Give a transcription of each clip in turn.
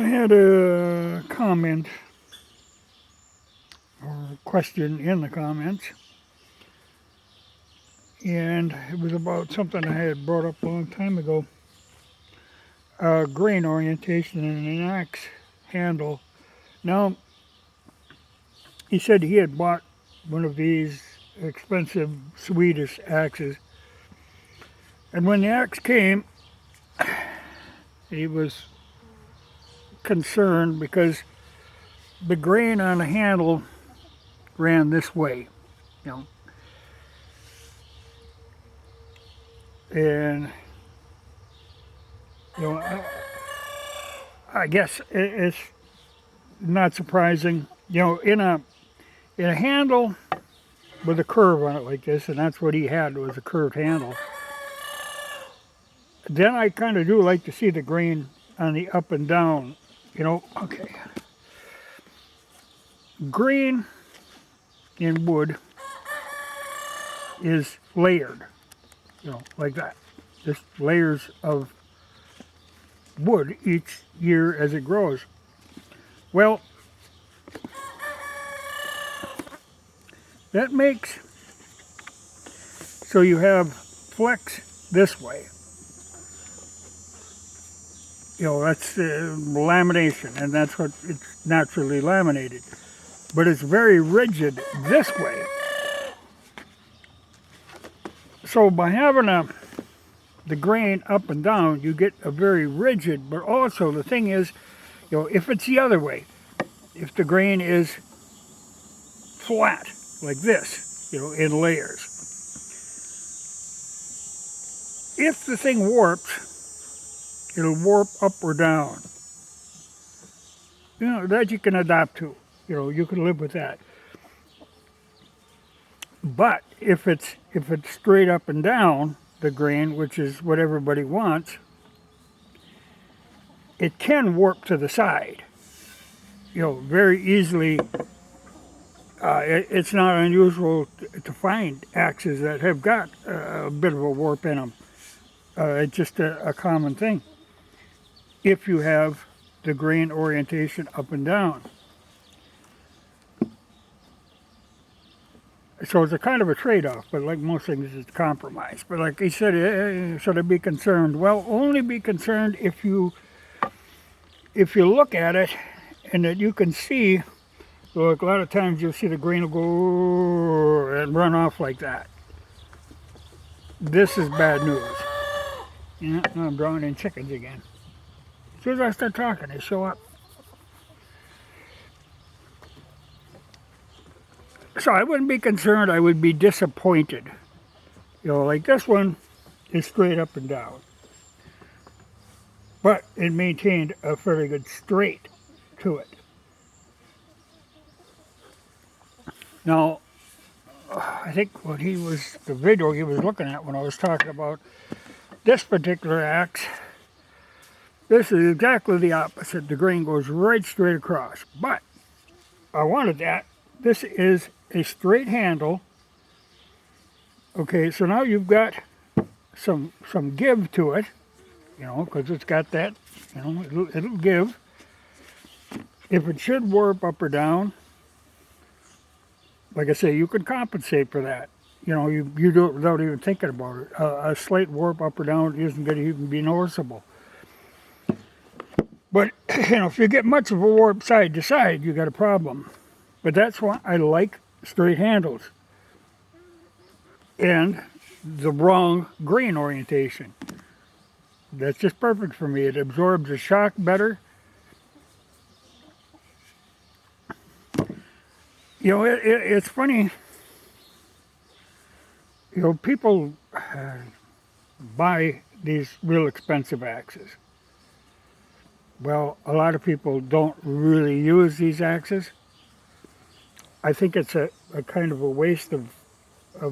had a comment or question in the comments, and it was about something I had brought up a long time ago. Grain orientation in an axe handle. Now, he said he had bought one of these expensive Swedish axes, and when the axe came, he was concerned because the grain on the handle ran this way, you know, and you know, I guess it's not surprising, you know, in a handle with a curve on it like this, and that's what he had, was a curved handle. Then I kind of do like to see the grain on the up and down, you know. Okay. Grain in wood is layered, you know, like that. Just layers of wood each year as it grows. Well, that makes so you have flex this way. You know, that's lamination, and that's what it's naturally laminated. But it's very rigid this way. So by having the grain up and down, you get a very rigid, but also the thing is, you know, if it's the other way, if the grain is flat, like this, you know, in layers, if the thing warps, it'll warp up or down. You know, that you can adapt to. You know, you can live with that. But if it's straight up and down, the grain, which is what everybody wants, it can warp to the side. You know, very easily. It's not unusual to find axes that have got a bit of a warp in them. It's just a common thing if you have the grain orientation up and down. So it's a kind of a trade-off, but like most things, it's a compromise. But like he said, should I be concerned? Well, only be concerned if you look at it and that you can see. Like a lot of times you'll see the grain will go and run off like that. This is bad news. Yeah, now I'm drawing in chickens again. As soon as I start talking, they show up. So I wouldn't be concerned, I would be disappointed. You know, like this one is straight up and down. But it maintained a fairly good straight to it. Now, I think the video he was looking at when I was talking about this particular axe, this is exactly the opposite. The grain goes right straight across. But I wanted that. This is a straight handle. Okay, so now you've got some give to it, you know, because it's got that, you know, it'll give. If it should warp up or down, like I say, you could compensate for that. You know, you do it without even thinking about it. A slight warp up or down isn't going to even be noticeable. But, you know, if you get much of a warp side to side, you got a problem. But that's why I like straight handles. And the wrong grain orientation. That's just perfect for me. It absorbs the shock better. You know, it's funny. You know, people buy these real expensive axes. Well, a lot of people don't really use these axes. I think it's a kind of a waste of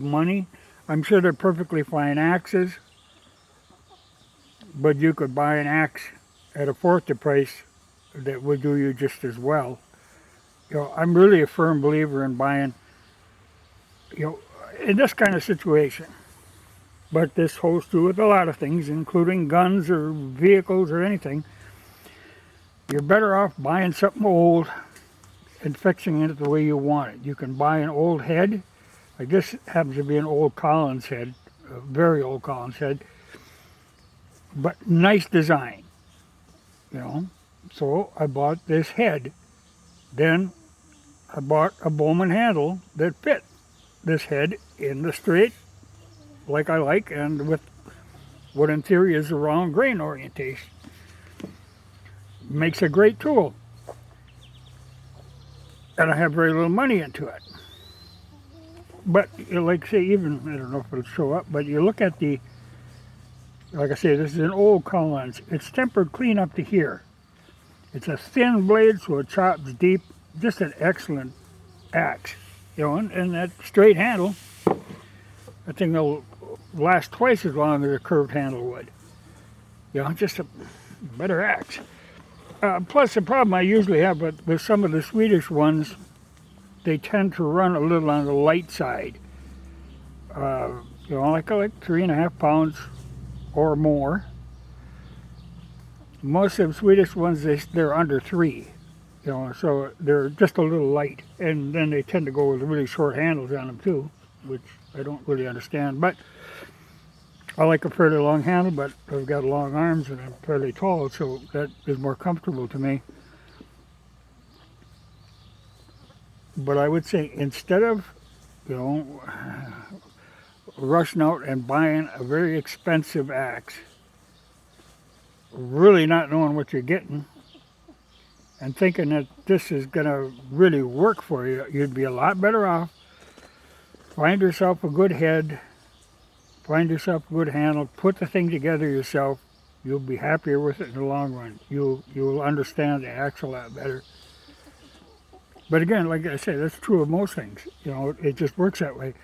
money. I'm sure they're perfectly fine axes, but you could buy an axe at a fourth the price that would do you just as well. You know, I'm really a firm believer in buying, you know, in this kind of situation. But this holds true with a lot of things, including guns or vehicles or anything. you're better off buying something old and fixing it the way you want it. You can buy an old head, like this happens to be an old Collins head, a very old Collins head, but nice design, you know. So I bought this head. Then I bought a Bowman handle that fit this head in the straight, like I like, and with what in theory is the wrong grain orientation. Makes a great tool. And I have very little money into it. But, like say, even, I don't know if it'll show up, but you look at the, like I say, this is an old Collins. It's tempered clean up to here. It's a thin blade, so it chops deep. Just an excellent axe. You know, and that straight handle, I think it'll last twice as long as a curved handle would. You know, just a better axe. Plus, the problem I usually have with some of the Swedish ones, they tend to run a little on the light side. You know, like 3.5 pounds or more. Most of the Swedish ones, they're under 3. You know, so they're just a little light. And then they tend to go with really short handles on them too, which I don't really understand. But I like a fairly long handle, but I've got long arms and I'm fairly tall, so that is more comfortable to me. But I would say instead of, you know, rushing out and buying a very expensive axe, really not knowing what you're getting, and thinking that this is going to really work for you, you'd be a lot better off. Find yourself a good head. Find yourself a good handle, put the thing together yourself. You'll be happier with it in the long run. You'll understand the axe a lot better. But again, like I say, that's true of most things. You know, it just works that way.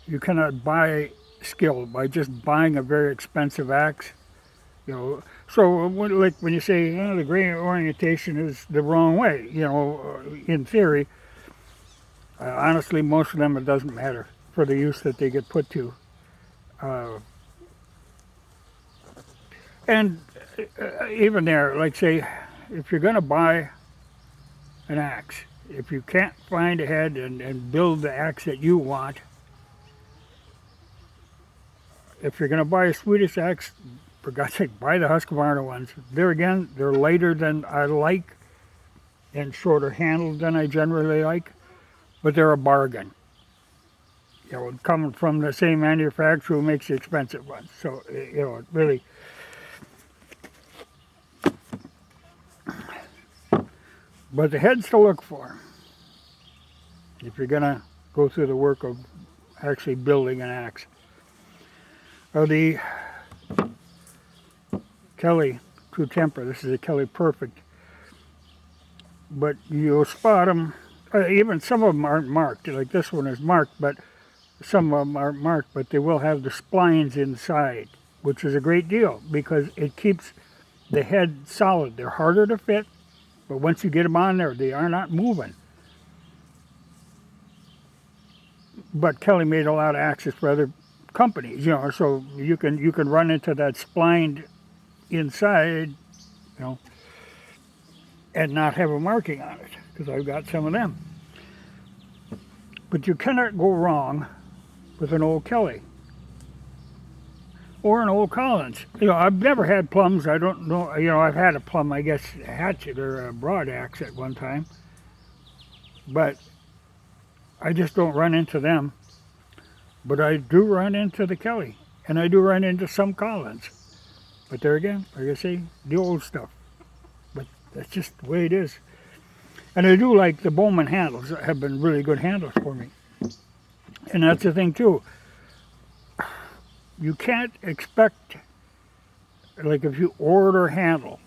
You cannot buy skill by just buying a very expensive axe. You know, so like when you say, oh, the grain orientation is the wrong way, you know, in theory, honestly, most of them it doesn't matter for the use that they get put to. And even there, like say, if you're going to buy an axe, if you can't find a head and build the axe that you want, if you're going to buy a Swedish axe, for God's sake, buy the Husqvarna ones. There again, they're lighter than I like and shorter handled than I generally like, but they're a bargain. You know, coming from the same manufacturer who makes the expensive ones. So, you know, it really. But the heads to look for, if you're going to go through the work of actually building an axe, are the Kelly True Temper. This is a Kelly Perfect. But you'll spot them, even some of them aren't marked, like this one is marked, but some of them aren't marked, but they will have the splines inside, which is a great deal because it keeps the head solid. They're harder to fit, but once you get them on there, they are not moving. But Kelly made a lot of axes for other companies, you know, so you can run into that splined inside, you know, and not have a marking on it, because I've got some of them. But you cannot go wrong with an old Kelly or an old Collins. You know, I've never had plums. I don't know, you know, I've had a plum, I guess, a hatchet or a broad axe at one time, but I just don't run into them. But I do run into the Kelly, and I do run into some Collins. But there again, like I say, the old stuff. But that's just the way it is. And I do like the Bowman handles. Have been really good handles for me. And that's the thing too. You can't expect, like if you order a handle,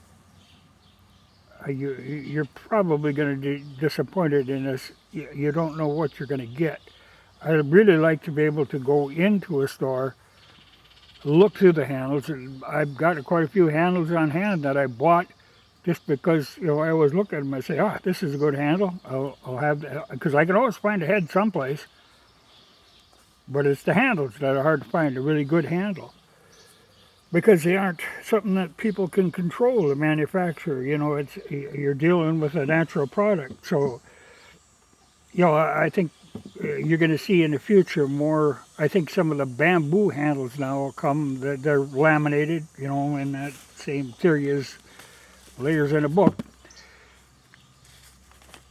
you're probably going to be disappointed in this. You don't know what you're going to get. I'd really like to be able to go into a store, look through the handles, and I've got quite a few handles on hand that I bought just because, you know, I always look at them and say, oh, this is a good handle. I'll have that, because I can always find a head someplace. But it's the handles that are hard to find, a really good handle. because they aren't something that people can control, the manufacturer. You know, you're dealing with a natural product. So, you know, I think you're going to see in the future more. I think some of the bamboo handles now will come, that they're laminated, you know, in that same theory as layers in a book.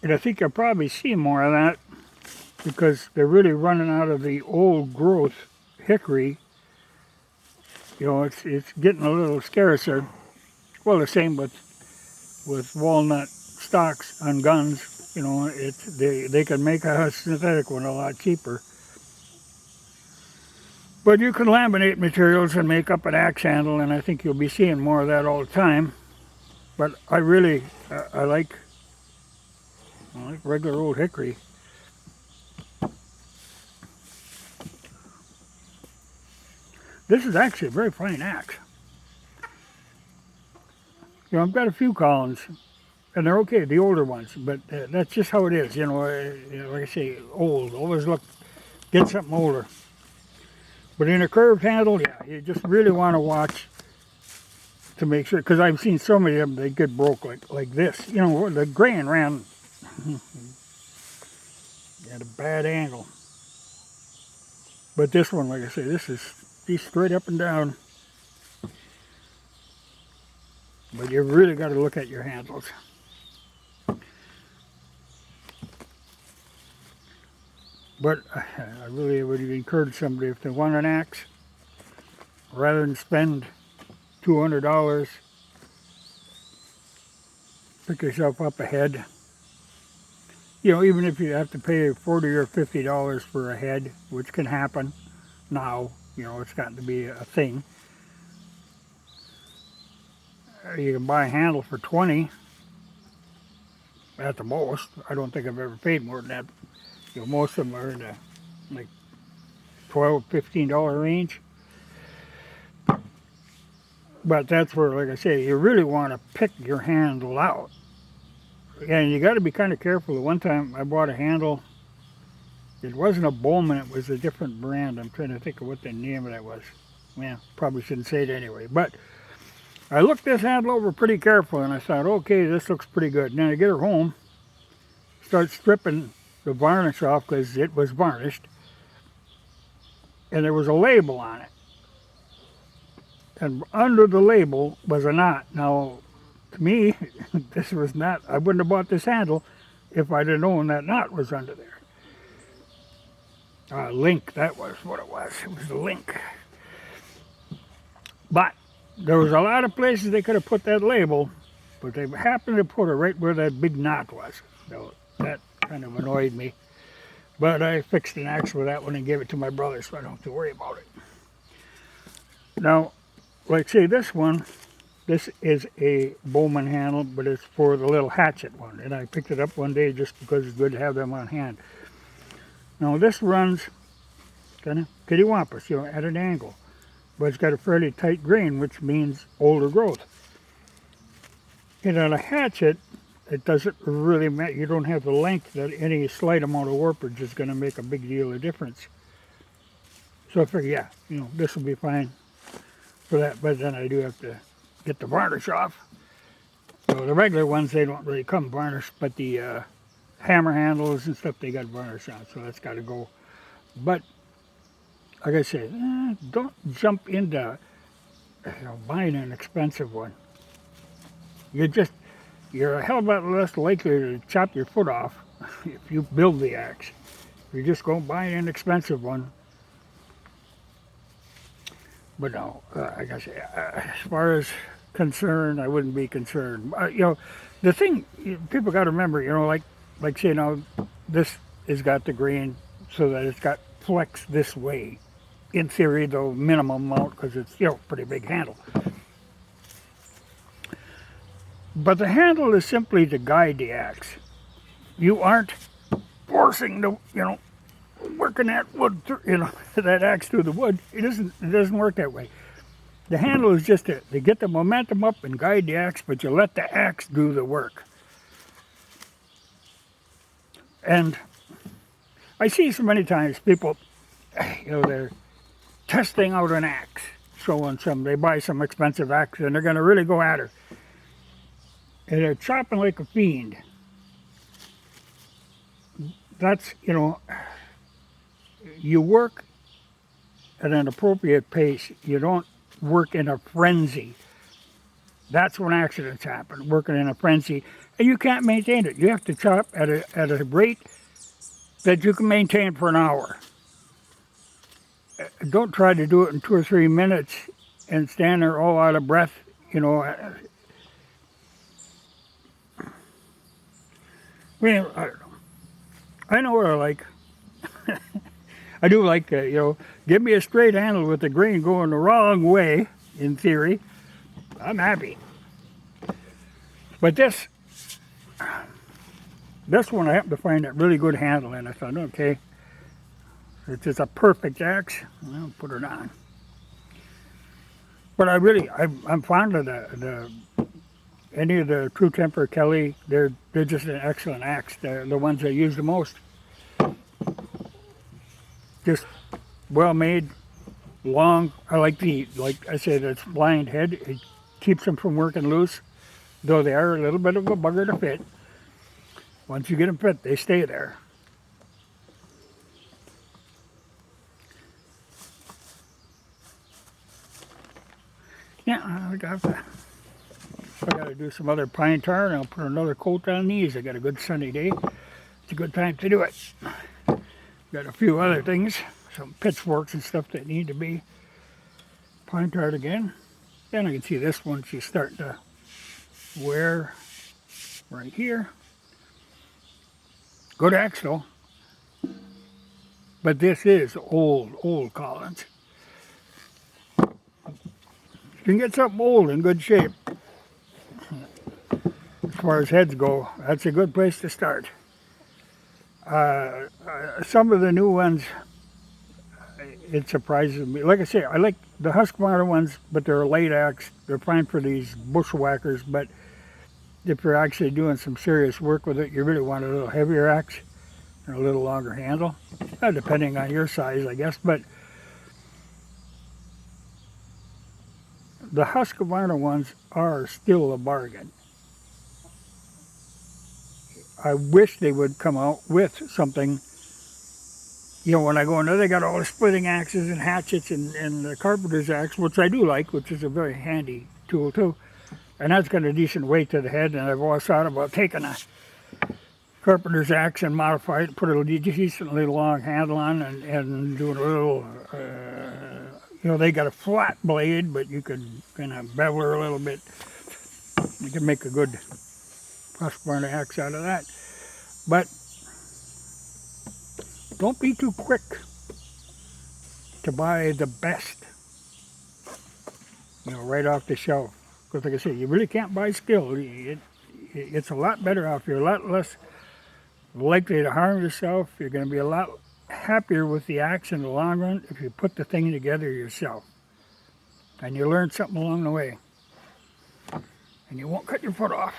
And I think you'll probably see more of that because they're really running out of the old growth hickory. You know, it's getting a little scarcer. Well, the same with walnut stocks on guns. You know, they can make a synthetic one a lot cheaper. But you can laminate materials and make up an axe handle, and I think you'll be seeing more of that all the time. But I really, I like regular old hickory. This is actually a very fine axe. You know, I've got a few Collins, and they're okay, the older ones, but that's just how it is. You know, like I say, old. Always get something older. But in a curved handle, yeah, you just really want to watch to make sure, because I've seen so many of them, they get broke like this. You know, the grain ran at a bad angle. But this one, like I say, he's straight up and down. But you really got to look at your handles. But I really would encourage somebody, if they want an axe, rather than spend $200, pick yourself up a head. You know, even if you have to pay $40 or $50 for a head, which can happen now, you know, it's gotten to be a thing. You can buy a handle for $20 at the most. I don't think I've ever paid more than that. You know, most of them are in the like $12, $15 range. But that's where, like I say, you really want to pick your handle out. And you got to be kind of careful. One time I bought a handle. It wasn't a Bowman, it was a different brand. I'm trying to think of what the name of that was. Yeah, probably shouldn't say it anyway. But I looked this handle over pretty careful, and I thought, okay, this looks pretty good. And then I get her home, start stripping the varnish off because it was varnished, and there was a label on it. And under the label was a knot. Now, to me, this was not, I wouldn't have bought this handle if I'd have known that knot was under there. Link, that was what it was. It was the link. But there was a lot of places they could have put that label, but they happened to put it right where that big knot was. So that kind of annoyed me. But I fixed an axe with that one and gave it to my brother, so I don't have to worry about it. Now, like say this one, this is a Bowman handle, but it's for the little hatchet one. And I picked it up one day just because it's good to have them on hand. Now this runs kind of kittywampus, you know, at an angle. But it's got a fairly tight grain, which means older growth. And on a hatchet, it doesn't really matter. You don't have the length that any slight amount of warpage is going to make a big deal of difference. So I figured, yeah, you know, this will be fine for that. But then I do have to get the varnish off. So the regular ones, they don't really come varnished, but the hammer handles and stuff, they got varnish on, so that's got to go. But like I said, don't jump into buying an expensive one. You're a hell of a lot less likely to chop your foot off if you build the axe. If you just go buy an expensive one. But no, like I say, as far as concerned, I wouldn't be concerned. You know, the thing people got to remember, you know, like say now, this has got the grain so that it's got flex this way. In theory, the minimum amount, because it's, you know, pretty big handle. But the handle is simply to guide the axe. You aren't forcing the, you know, working that wood, you know, that axe through the wood. It doesn't work that way. The handle is just to get the momentum up and guide the axe, but you let the axe do the work. And I see so many times people, you know, they're testing out an axe, showing some, they buy some expensive axe and they're going to really go at her. And they're chopping like a fiend. That's, you know, you work at an appropriate pace. You don't work in a frenzy. That's when accidents happen, working in a frenzy. And you can't maintain it. You have to chop at a rate that you can maintain for an hour. Don't try to do it in 2 or 3 minutes and stand there all out of breath, you know. Well, I don't know. I know what I like. I do like, you know, give me a straight handle with the grain going the wrong way, in theory. I'm happy. But this one I happened to find a really good handle in. I thought, okay, it's just a perfect axe. I'll put it on. But I'm fond of any of the True Temper Kelly. They're just an excellent axe. They're the ones I use the most. Just well made, long. I like I said, it's blind head. It keeps them from working loose, though they are a little bit of a bugger to fit. Once you get them fit, they stay there. Yeah, I got to do some other pine tar, and I'll put another coat on these. I got a good sunny day. It's a good time to do it. Got a few other things, some pitchforks and stuff that need to be pine tarred again. Then I can see this one, she's starting to wear right here. Good axe though. But this is old Collins. You can get something old in good shape. As far as heads go, that's a good place to start. Some of the new ones, it surprises me. Like I say, I like the Husqvarna ones, but they're a light axe. They're fine for these bushwhackers, but if you're actually doing some serious work with it, you really want a little heavier axe and a little longer handle, depending on your size, I guess. But the Husqvarna ones are still a bargain. I wish they would come out with something, you know, when I go in there, they got all the splitting axes and hatchets and the carpenter's axe, which I do like, which is a very handy tool too. And that's got a decent weight to the head, and I've always thought about taking a carpenter's axe and modify it, put a decently long handle on and doing a little, you know, they got a flat blade, but you can kind of bevel her a little bit. You can make a good Husqvarna axe out of that. But don't be too quick to buy the best, you know, right off the shelf. Because like I say, you really can't buy skill. It's a lot better off. You're a lot less likely to harm yourself. You're going to be a lot happier with the axe in the long run if you put the thing together yourself. And you learn something along the way. And you won't cut your foot off.